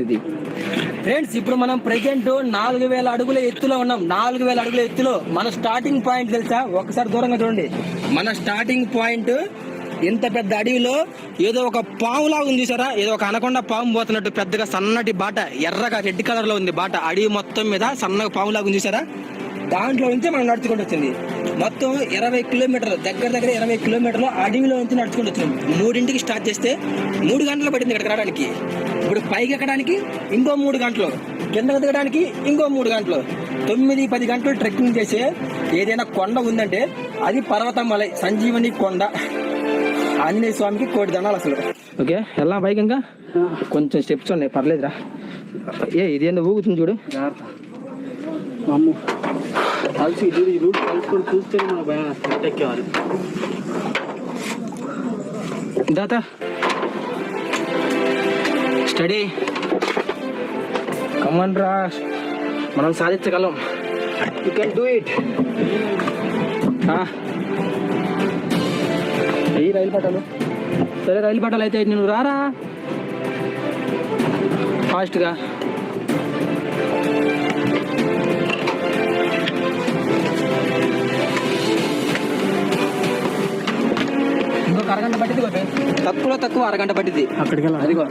ఇది ఫ్రెండ్స్, ఇప్పుడు మనం ప్రెజెంట్ 4000 అడుగుల ఎత్తులో ఉన్నాం. 4000 అడుగుల ఎత్తులో మన స్టార్టింగ్ పాయింట్ తెలుసా? ఒకసారి దూరంగా చూడండి. మన స్టార్టింగ్ పాయింట్ ఇంత పెద్ద అడవిలో ఏదో ఒక పాము లాగా ఉంది చూసారా? ఏదో ఒక అనకొండ పాము పోతున్నట్టు పెద్దగా సన్నటి బాట, ఎర్రగా రెడ్ కలర్ లో ఉంది బాట. అడవి మొత్తం మీద సన్నగా పాము లాగా ఉంది చూసారా? దాంట్లో నుంచి మనం నడుచుకుంటూ వచ్చింది. మొత్తం 20 కిలోమీటర్లు, దగ్గర 20 కిలోమీటర్లు అడవిలో నుంచి నడుచుకుంటూ వచ్చింది. 3ంటికి స్టార్ట్ చేస్తే 3 గంటలు పట్టింది ఇక్కడికి రావడానికి. ఇప్పుడు పైకి ఎక్కడానికి ఇంకో 3 గంటలు, కిందకు దిగడానికి ఇంకో 3 గంటలు, 9-10 గంటలు ట్రెక్కింగ్ చేసే ఏదైనా కొండ ఉందంటే అది పర్వతమలై సంజీవని కొండ. ఆంజనేయ స్వామికి కోటి దండాలు అసలు. ఓకే, ఎలా పైకి ఇంకా కొంచెం స్టెప్స్ ఉన్నాయి, పర్లేదురా. ఇది ఏందో ఊగుతుంది చూడు. కలిసి ఈ రూట్ కలుసుకొని చూస్తే మన భయం ఎక్కేవాలి. దాత స్టడీ కమాన్ రా, మనం సాధించగలం. You can do it. ఈ రైలు పట్టాలు సరే, రైలు పట్టాలు అయితే నువ్వు రారా ఫాస్ట్గా. ఇంకొక అరగంట పట్టింది, తక్కువ అరగంట పట్టింది అక్కడికి. అదిగో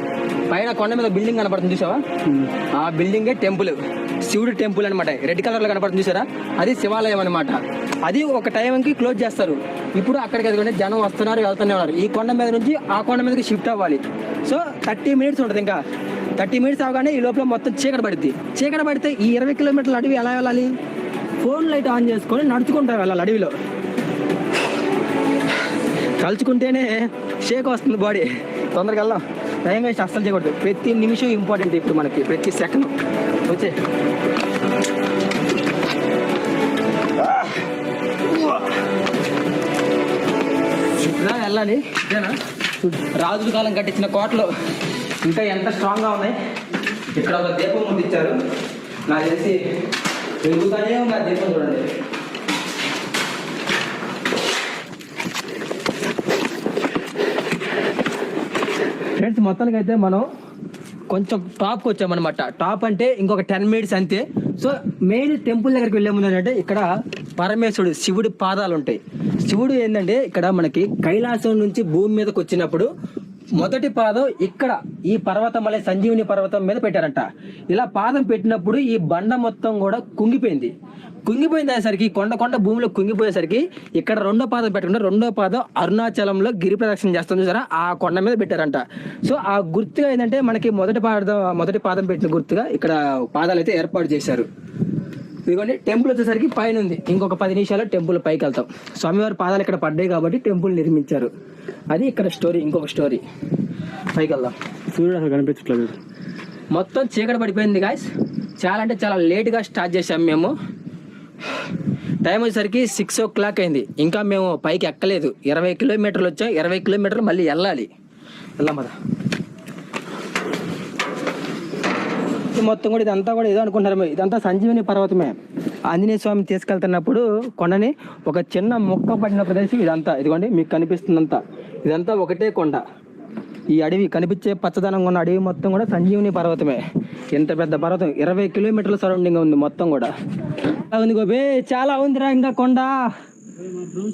పైన కొండ మీద బిల్డింగ్ కనపడుతుంది చూసావా? ఆ బిల్డింగే టెంపుల్, శివుడు టెంపుల్ అనమాట. రెడ్ కలర్ లో కనపడుతుంది చూసారా? అది శివాలయం అనమాట. అది ఒక టైంకి క్లోజ్ చేస్తారు. ఇప్పుడు అక్కడికి ఎదుగుంటే జనం వస్తున్నారు, వెళ్తూనే ఉన్నారు. ఈ కొండ మీద నుంచి ఆ కొండ మీదకి షిఫ్ట్ అవ్వాలి. సో 30 మినిట్స్ ఉంటుంది. ఇంకా 30 మినిట్స్ అవగానే ఈ లోపల మొత్తం చీకటి పడుద్ది. చీకటి పడితే ఈ 20 కిలోమీటర్ల అడవి ఎలా వెళ్ళాలి? ఫోన్ లైట్ ఆన్ చేసుకొని నడుచుకుంటా వెళ్ళాలి అడవిలో. కలుచుకుంటేనే షేక్ వస్తుంది బాడీ. తొందరగా వెళ్దాం, టైం వేస్ట్ అస్సలు చేయకూడదు. ప్రతి నిమిషం ఇంపార్టెంట్ ఇప్పుడు మనకి, ప్రతి సెకండ్. వచ్చే ఇలా వెళ్ళాలి. ఇదేనా రాజుల కాలం కట్టించిన కోటలు ఇంకా ఎంత స్ట్రాంగ్గా ఉన్నాయి. ఇక్కడ ఒక దీపం ముట్టించారు, నాకు తెలిసి వెలుగుతానే ఉంది ఆ దీపం. చూడండి, ఫ్రెండ్స్, మొత్తానికి అయితే మనం కొంచెం టాప్కి వచ్చామన్నమాట. టాప్ అంటే ఇంకొక 10 మినిట్స్ అంతే. సో మెయిన్ టెంపుల్ దగ్గరికి వెళ్ళే ముందు ఏంటంటే ఇక్కడ పరమేశ్వరుడు శివుడి పాదాలు ఉంటాయి. శివుడు ఏంటంటే ఇక్కడ మనకి కైలాసం నుంచి భూమి మీదకి వచ్చినప్పుడు మొదటి పాదం ఇక్కడ ఈ పర్వతమలై సంజీవని పర్వతం మీద పెట్టారంట. ఇలా పాదం పెట్టినప్పుడు ఈ బండ మొత్తం కూడా కుంగిపోయేసరికి కొండ భూమిలో కుంగిపోయేసరికి ఇక్కడ రెండో పాదం పెట్టకుండా రెండో పాదం అరుణాచలంలో గిరి ప్రదక్షిణ చేస్తుంది చూసారా? ఆ కొండ మీద పెట్టారంట. సో ఆ గుర్తుగా ఏంటంటే మనకి మొదటి పాదం పెట్టిన గుర్తుగా ఇక్కడ పాదాలు అయితే ఏర్పాటు చేశారు. ఇదిగోండి, టెంపుల్ వచ్చేసరికి పైన ఉంది. ఇంకొక 10 నిమిషాలు టెంపుల్ పైకి వెళ్తాం. స్వామివారి పాదాలు ఇక్కడ పడ్డాయి కాబట్టి టెంపుల్ నిర్మించారు. అది ఇక్కడ స్టోరీ. ఇంకొక స్టోరీ, పైకి వెళ్దాం. సూర్యుడు అసలు కనిపించట్లేదు, మొత్తం చీకటి పడిపోయింది గాయస్. చాలా అంటే చాలా లేట్గా స్టార్ట్ చేసాం మేము. టైం వచ్చేసరికి 6 o'clock అయింది. ఇంకా మేము పైకి ఎక్కలేదు. 20 కిలోమీటర్లు వచ్చాం. 20 కిలోమీటర్లు మళ్ళీ వెళ్ళాలి. వెళ్దాం కదా. మొత్తం కూడా ఇదంతా కూడా ఏదో అనుకుంటారు, ఇదంతా సంజీవని పర్వతమే. ఆంజనేయ స్వామి తీసుకెళ్తున్నప్పుడు కొండని ఒక చిన్న మొక్క పడిన ప్రదేశం ఇదంతా. ఇదిగోండి మీకు కనిపిస్తుందంతా, ఇదంతా ఒకటే కొండ. ఈ అడవి కనిపించే పచ్చదనంగా ఉన్న అడవి మొత్తం కూడా సంజీవని పర్వతమే. ఎంత పెద్ద పర్వతం, 20 కిలోమీటర్ల సరౌండింగ్ ఉంది మొత్తం కూడా. ఉంది గోపే, చాలా ఉందిరా, ఇంకా కొండ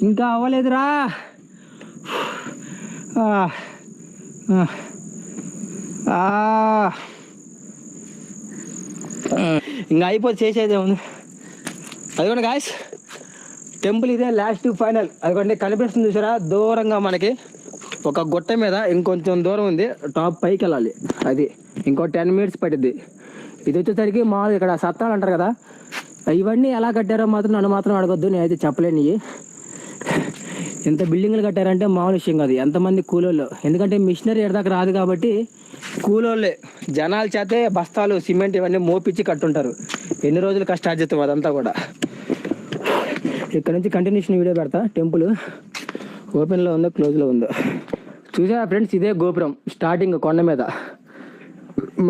ఇంకా అవ్వలేదురా. ఇంకా అయిపోతే చేసేదే ఉంది. అదిగోండి గాయస్, టెంపుల్ ఇదే లాస్ట్ ఫైనల్. అదిగోండి కనిపిస్తుంది చూసారా? దూరంగా మనకి ఒక గుట్ట మీద ఇంకొంచెం దూరం ఉంది, టాప్ పైకి వెళ్ళాలి. అది ఇంకో 10 మినిట్స్ పట్టిద్ది. ఇది వచ్చేసరికి మామూలు ఇక్కడ సత్రాలు అంటారు కదా, ఇవన్నీ ఎలా కట్టారో మాత్రం నన్ను మాత్రం అడగొద్దు, నేనైతే చెప్పలేను. ఎంత బిల్డింగ్లు కట్టారంటే మామూలు విషయం కాదు. ఎంతమంది కూలోళ్ళు, ఎందుకంటే మిషనరీ ఎడదాకా రాదు కాబట్టి కూలోళ్ళే జనాల చేతే బస్తాలు సిమెంట్ ఇవన్నీ మోపించి కట్టుంటారు. ఎన్ని రోజులు కష్టార్జితం అదంతా కూడా. ఇక్కడ నుంచి కంటిన్యూషన్ వీడియో పెడతా. టెంపుల్ ఓపెన్లో ఉందో క్లోజ్లో ఉందో చూసారా ఫ్రెండ్స్? ఇదే గోపురం స్టార్టింగ్ కొండ మీద.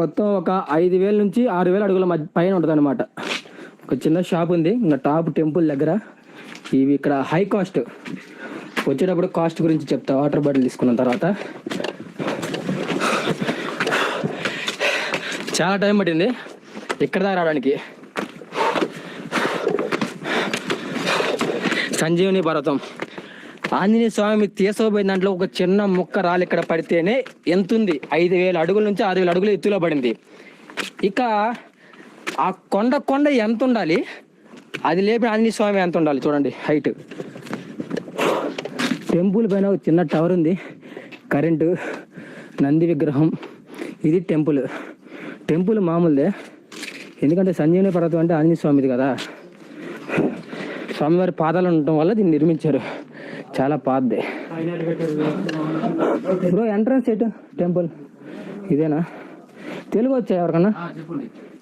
మొత్తం ఒక 5,000 నుంచి 6,000 అడుగుల పైన ఉంటుంది అనమాట. ఒక చిన్న షాప్ ఉంది ఇంకా టాప్ టెంపుల్ దగ్గర. ఇవి ఇక్కడ హై కాస్ట్. వచ్చేటప్పుడు కాస్ట్ గురించి చెప్తా వాటర్ బాటిల్ తీసుకున్న తర్వాత. చాలా టైం పట్టింది ఇక్కడ దాకా రావడానికి. సంజీవని పర్వతం ఆంజనేయ స్వామి తీసుకోబోయిన దాంట్లో ఒక చిన్న ముక్క రాళ్ళు ఇక్కడ పడితేనే ఎంత ఉంది, 5,000 అడుగుల నుంచి 6,000 అడుగులు ఎత్తులో పడింది. ఇక ఆ కొండ ఎంత ఉండాలి, అది లేపిన ఆంజనేయ స్వామి ఎంత ఉండాలి చూడండి హైట్. టెంపుల్ పైన ఒక చిన్న టవర్ ఉంది, కరెంటు, నంది విగ్రహం. ఇది టెంపుల్ మామూలుదే, ఎందుకంటే సంజీవని పర్వతం అంటే ఆంజనేయ స్వామిది కదా. స్వామివారి పాదాలు ఉండటం వల్ల దీన్ని నిర్మించారు. చాలా పాతదే. బ్రో ఎంట్రన్స్ ఎటు టెంపుల్ ఇదేనా? తెలుగు వచ్చా ఎవరికన్నా?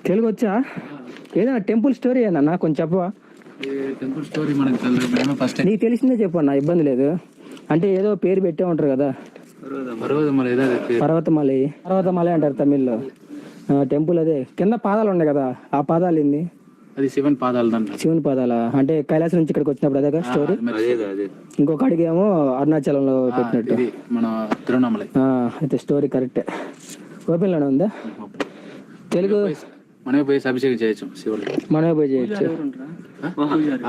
తెలుగు వచ్చా? ఏదైనా టెంపుల్ స్టోరీ ఏదన్నా కొంచెం చెప్పవా? టెంపుల్ స్టోరీ మనకు తెలియదు, ఫస్ట్ నీకు తెలిసిందే చెప్పు అన్న, ఇబ్బంది లేదు. అంటే ఏదో పేరు పెట్టే ఉంటారు కదా, పర్వతమలై అంటారు తమిళ్లో. టెంపుల్ అదే కింద పాదాలు ఉన్నాయి కదా, ఆ పాదాలు ఏంది? అది శివుని పాదాలు. శివుని పాదాల అంటే కైలాసం నుంచి ఇక్కడికి వచ్చినప్పుడు అదే స్టోరీ. ఇంకొక అడిగేమో అరుణాచలంలో పెట్టినట్టు మన తిరువణామలై. అయితే స్టోరీ కరెక్టే. ఓపెన్ లోనే ఉందా? తెలుగు మనమే పోయి అభిషేకం చేయొచ్చు శివుడు, మనమే పోయి చేయొచ్చు.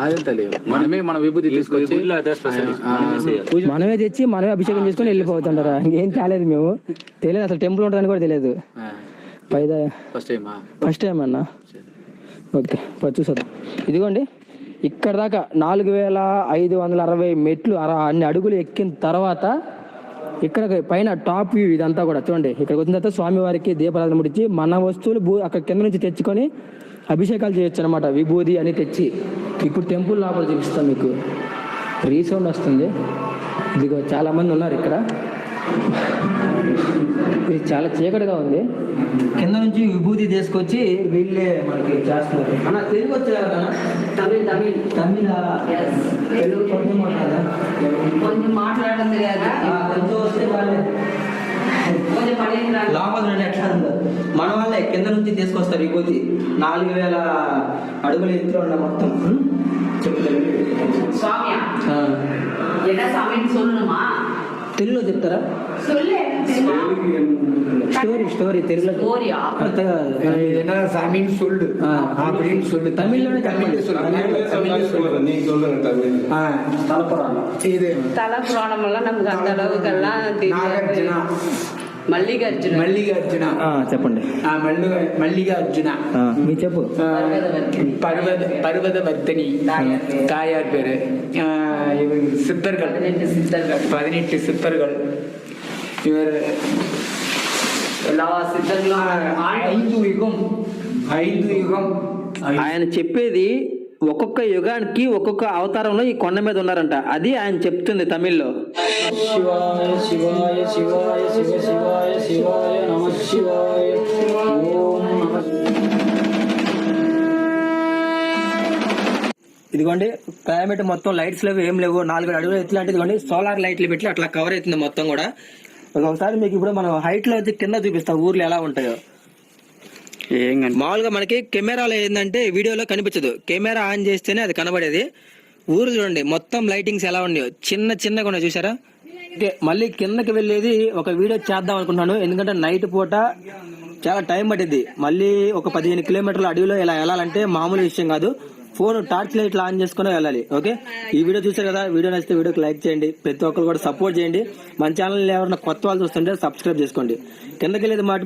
అదే తెలియదు, మనమే మన విభూతి తీసుకొచ్చి మనమే తెచ్చి మనమే అభిషేకం చేసుకొని వెళ్ళిపోతుంటారా? ఇంకేం కాలేదు, మేము తెలియదు అసలు టెంపుల్ ఉంటుందని కూడా తెలియదు. ఫస్ట్ టైం అన్నా. ఓకే చూసేద్దాం. ఇదిగోండి ఇక్కడ దాకా 4,560 మెట్లు, అన్ని అడుగులు ఎక్కిన తర్వాత ఇక్కడ పైన టాప్ వ్యూ ఇదంతా కూడా చూడండి. ఇక్కడికి వచ్చిన తర్వాత స్వామివారికి దీపారాధన ముడిచి మన వస్తువులు అక్కడ కింద నుంచి తెచ్చుకొని అభిషేకాలు చేయొచ్చు అనమాట, విభూది అని తెచ్చి. ఇప్పుడు టెంపుల్ లోపల చూపిస్తాం మీకు. రీసౌండ్ వస్తుంది. ఇదిగో చాలా మంది ఉన్నారు ఇక్కడ. ఇది చాలా చీకటిగా ఉంది. కింద నుంచి విభూతి తీసుకొచ్చి వీళ్ళే మనకి చేస్తున్నారు. అన్న తెలుగు వచ్చారు? తమిళ తెలుగు కొంచెం మాట్లాడుతుంది కదా, కొంచెం వస్తే వాళ్ళే లోపల నుండి ఎట్లా ఉందో మన వాళ్ళే కింద నుంచి తీసుకొస్తారు విభూతి. 4,000 అడుగులు ఎత్తులో ఉన్న మొత్తం చెప్తారు. తెలుగులో చెప్తారా? స్టోరీ తెలుగులో తమిళ్లోనే தல புராணம் எல்லாம் நமக்கு அந்த அளவுக்கெல்லாம் మల్లికార్జున చెప్పండి. మల్లికార్జున మీ చెప్పు. பர்வதவர்த்தினி தாயார் பேரு. சித்தர்கள் 18 சித்தர்கள். இவர் எல்லா சித்தர்களும் 5 யுகம். ఆయన చెప్పేది ఒక్కొక్క యుగానికి ఒక్కొక్క అవతారంలో ఈ కొండ మీద ఉన్నారంట. అది ఆయన చెప్తుంది తమిళ్లో. శివాయ శివాయ శివాయ శివ శివాయ శివాయ నమః శివాయ ఓం నమః. ఇదిగోండి క్లైమేట్ మొత్తం లైట్స్ లేవు, ఏం లేవు. 4 అడుగులు ఎట్లాంటిది ఇదిగోండి సోలార్ లైట్లు పెట్టి అట్లా కవర్ అవుతుంది మొత్తం కూడా. ఒకసారి మీకు ఇప్పుడు మనం హైట్ లో వచ్చి కింద చూపిస్తాం ఊర్లు ఎలా ఉంటాయో. మామూలుగా మనకి కెమెరాలో ఏంటంటే వీడియోలో కనిపించదు, కెమెరా ఆన్ చేస్తేనే అది కనబడేది. ఊరు చూడండి మొత్తం లైటింగ్స్ ఎలా ఉన్నాయో, చిన్నగా ఉన్నాయి చూసారా. మళ్ళీ కిందకి వెళ్ళేది ఒక వీడియో చేద్దాం అనుకుంటున్నాను, ఎందుకంటే నైట్ పూట చాలా టైం పట్టింది. మళ్ళీ ఒక 15 కిలోమీటర్ల అడవిలో ఇలా వెళ్ళాలంటే మామూలు విషయం కాదు. ఫోన్ టార్చ్ లైట్ ఆన్ చేసుకుని వెళ్ళాలి. ఓకే, ఈ వీడియో చూసారు కదా, వీడియో నచ్చితే వీడియోకి లైక్ చేయండి, ప్రతి ఒక్కరు కూడా సపోర్ట్ చేయండి. మన ఛానల్ ఎవరైనా కొత్త వాళ్ళు చూస్తుంటే సబ్స్క్రైబ్ చేసుకోండి. కిందకి వెళ్ళేది మాట